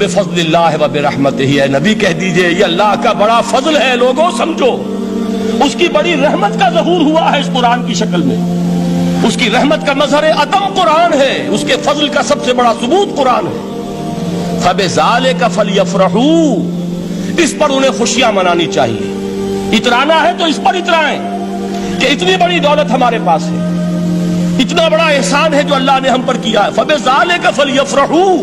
بفضللہ وبرحمتہ، اے نبی کہہ دیجئے یہ اللہ کا بڑا فضل ہے، لوگوں سمجھو اس کی بڑی رحمت کا ظہور ہوا ہے اس قرآن کی شکل میں، اس کی رحمت کا مظہر عدم قرآن ہے، اس کے فضل کا سب سے بڑا ثبوت قرآن ہے۔ فَبِذَلِكَ فَلْيَفْرَحُوا، اس پر انہیں خوشیاں منانی چاہیے، اترانا ہے تو اس پر اترائیں کہ اتنی بڑی دولت ہمارے پاس ہے، اتنا بڑا احسان ہے جو اللہ نے ہم پر کیا ہے۔ فَبِذَلِكَ فَلْيَفْرَحُوا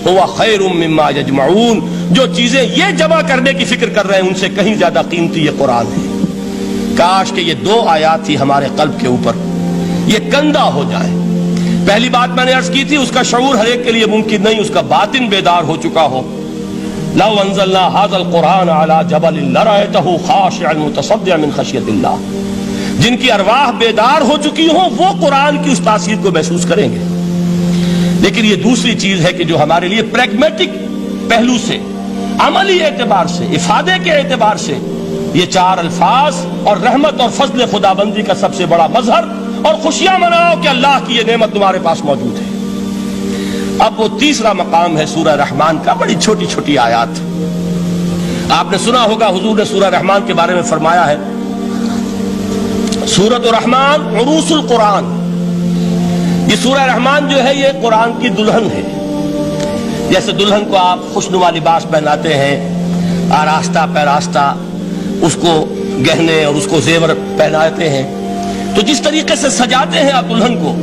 هُوَ خَيْرٌ مِّمَّا يَجْمَعُونَ، جو چیزیں یہ جمع کرنے کی فکر کر رہے ہیں ان سے کہیں زیادہ قیمتی یہ قرآن ہے۔ کاش کہ یہ 2 آیات ہی ہمارے قلب کے اوپر یہ کندہ ہو جائے۔ پہلی بات میں نے عرض کی تھی، اس کا شعور ہر ایک کے لیے ممکن نہیں، اس کا باطن بیدار ہو چکا ہو۔ لو انزلنا هذا القرآن على جبل لرأيته خاشعا متصدعا من خشیۃ اللہ، جن کی ارواح بیدار ہو چکی ہوں وہ قرآن کی اس تاثیر کو محسوس کریں گے۔ لیکن یہ دوسری چیز ہے کہ جو ہمارے لیے پریگمیٹک پہلو سے، عملی اعتبار سے، افادے کے اعتبار سے یہ 4 الفاظ اور رحمت اور فضل خدابندی کا سب سے بڑا مظہر، اور خوشیاں مناؤ کہ اللہ کی یہ نعمت تمہارے پاس موجود ہے۔ اب وہ تیسرا مقام ہے سورہ رحمان کا، بڑی چھوٹی چھوٹی آیات۔ آپ نے سنا ہوگا حضور نے سورہ رحمان کے بارے میں فرمایا ہے، سورۃ الرحمان عروس القرآن، یہ سورہ رحمان جو ہے یہ قرآن کی دلہن ہے۔ جیسے دلہن کو آپ خوشنما لباس پہناتے ہیں، آراستہ پیراستہ اس کو گہنے اور اس کو زیور پہناتے ہیں، تو جس طریقے سے سجاتے ہیں آپ دلہن کو،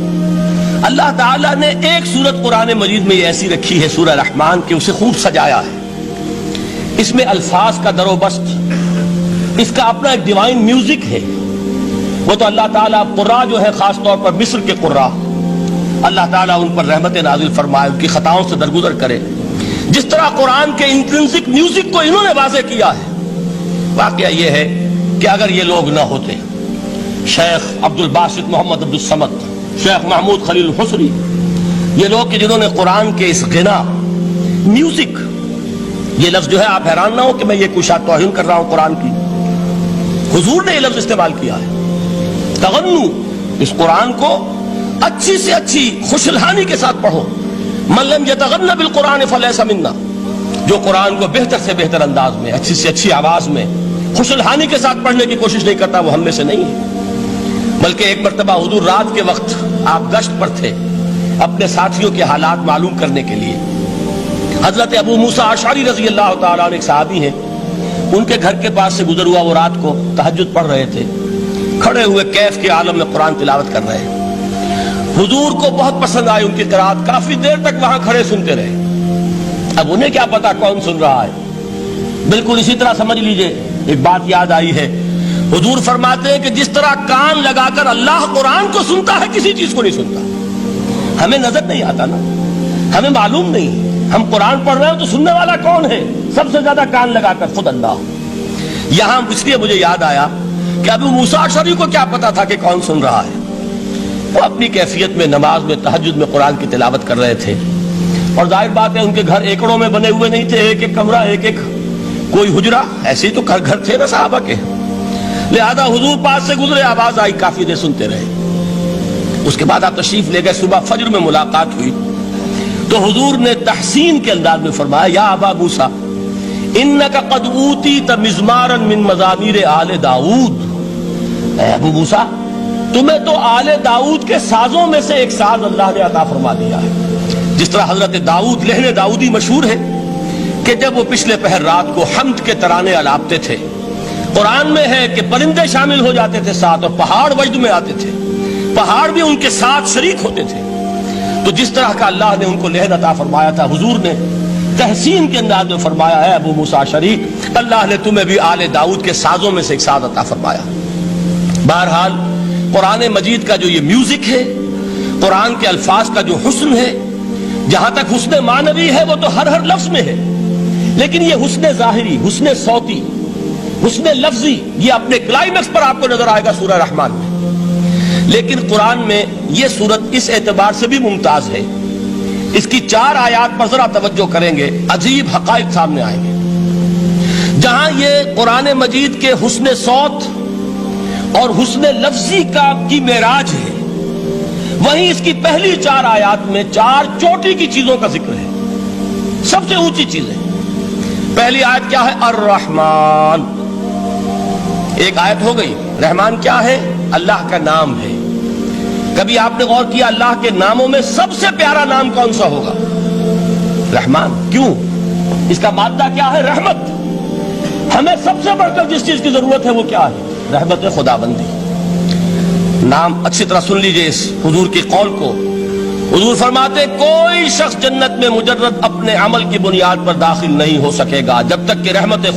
اللہ تعالیٰ نے ایک سورت قرآن مجید میں یہ ایسی رکھی ہے سورہ رحمان کہ اسے خوب سجایا ہے۔ اس میں الفاظ کا در و بست، اس کا اپنا ایک ڈیوائن میوزک ہے۔ وہ تو اللہ تعالیٰ قراء جو ہے خاص طور پر مصر کے قراء، اللہ تعالیٰ ان پر رحمت نازل فرمائے، ان کی خطاؤں سے درگزر کرے۔ جس طرح قرآن کے انٹرنسک میوزک کو انہوں نے واضح کیا ہے، واقعہ یہ ہے کہ اگر یہ لوگ نہ ہوتے، شیخ عبد الباسط محمد عبد الصمد، شیخ محمود خلیل الحصری، یہ لوگ کہ جنہوں نے قرآن کے اس غنا، میوزک، یہ لفظ جو ہے آپ حیران نہ ہو کہ میں یہ کوئی شاید توہین کر رہا ہوں قرآن کی، حضور نے یہ لفظ استعمال کیا ہے، تغنو، اس قرآن کو اچھی سے اچھی خوشلہانی کے ساتھ پڑھو۔ من لم یتغن بالقرآن فلیس منا، جو قرآن کو بہتر سے بہتر انداز میں، اچھی سے اچھی آواز میں، خوشلہانی کے ساتھ پڑھنے کی کوشش نہیں کرتا وہ ہم میں سے نہیں ہے۔ بلکہ ایک مرتبہ حضور رات کے وقت آپ گشت پر تھے اپنے ساتھیوں کے حالات معلوم کرنے کے لیے۔ حضرت ابو موسیٰ اشعری رضی اللہ تعالیٰ عنہ ایک صحابی ہیں، ان کے گھر کے پاس سے گزر ہوا، وہ رات کو تہجد پڑھ رہے تھے، کھڑے ہوئے کیف کے عالم میں قرآن تلاوت کر رہے ہیں۔ حضور کو بہت پسند آئی ان کی قرآت، کافی دیر تک وہاں کھڑے سنتے رہے۔ اب انہیں کیا پتا کون سن رہا ہے، بالکل اسی طرح سمجھ لیجئے ایک بات یاد آئی ہے، حضور فرماتے ہیں کہ جس طرح کان لگا کر اللہ قرآن کو سنتا ہے کسی چیز کو نہیں سنتا۔ ہمیں نظر نہیں آتا نا، ہمیں معلوم نہیں، ہم قرآن پڑھ رہے ہیں تو سننے والا کون ہے؟ سب سے زیادہ کان لگا کر خود اللہ۔ یہاں اس لیے مجھے یاد آیا کہ ابو موسیٰ اشعری کو کیا پتا تھا کہ کون سن رہا ہے؟ وہ اپنی کیفیت میں نماز میں تہجد میں قرآن کی تلاوت کر رہے تھے، اور ظاہر بات ہے ان کے گھر ایکڑوں میں بنے ہوئے نہیں تھے، ایک ایک کمرہ، ایک ایک کوئی حجرہ، ایسے ہی تو گھر تھے نا صحابہ کے، لہذا حضور پاس سے گزرے، آواز آئی، کافی دیر سنتے رہے۔ اس کے بعد آپ تشریف لے گئے، صبح فجر میں ملاقات ہوئی تو حضور نے تحسین کے انداز میں فرمایا، یا ابا موسیٰ انک قد اوتیت مزمارا من مزامیر آل داؤد، اے ابو موسیٰ تمہیں تو آل داؤد کے سازوں میں سے ایک ساز اللہ نے عطا فرما دیا ہے۔ جس طرح حضرت داؤد لہن داؤدی مشہور ہے کہ جب وہ پچھلے پہر رات کو حمد کے ترانے الاپتے تھے، قرآن میں ہے کہ پرندے شامل ہو جاتے تھے ساتھ، اور پہاڑ وجد میں آتے تھے، پہاڑ بھی ان کے ساتھ شریک ہوتے تھے۔ تو جس طرح کا اللہ نے ان کو لہن عطا فرمایا تھا، حضور نے تحسین کے انداز میں فرمایا ہے ابو موسیٰ اشعری، اللہ نے تمہیں بھی آل داؤد کے سازوں میں سے ایک ساز عطا فرمایا۔ بہرحال قرآن مجید کا جو یہ میوزک ہے، قرآن کے الفاظ کا جو حسن ہے، جہاں تک حسن معنوی ہے وہ تو ہر لفظ میں ہے، لیکن یہ حسن ظاہری، حسن صوتی، حسن لفظی، یہ اپنے کلائمیکس پر آپ کو نظر آئے گا سورہ رحمان میں۔ لیکن قرآن میں یہ سورت اس اعتبار سے بھی ممتاز ہے، اس کی 4 آیات پر ذرا توجہ کریں گے، عجیب حقائق سامنے آئیں گے۔ جہاں یہ قرآن مجید کے حسن صوت اور حسن لفظی کی معراج ہے، وہیں اس کی پہلی 4 آیات میں 4 چوٹی کی چیزوں کا ذکر ہے۔ سب سے اونچی چیز ہے. پہلی آیت کیا ہے؟ الرحمن. ایک آیت ہو گئی. رحمان کیا ہے؟ اللہ کا نام ہے. کبھی آپ نے غور کیا اللہ کے ناموں میں سب سے پیارا نام کون سا ہوگا؟ رحمان. کیوں؟ اس کا مادہ کیا ہے؟ رحمت. ہمیں سب سے بڑھ کر جس چیز کی ضرورت ہے وہ کیا ہے؟ رحمت خدا بندی. نام اچھی طرح سن لیجئے اس حضور کی قول کو. حضور فرماتے کوئی شخص جنت میں مجرد اپنے عمل کی بنیاد پر داخل نہیں ہو سکے گا جب تک کہ رحمت خدا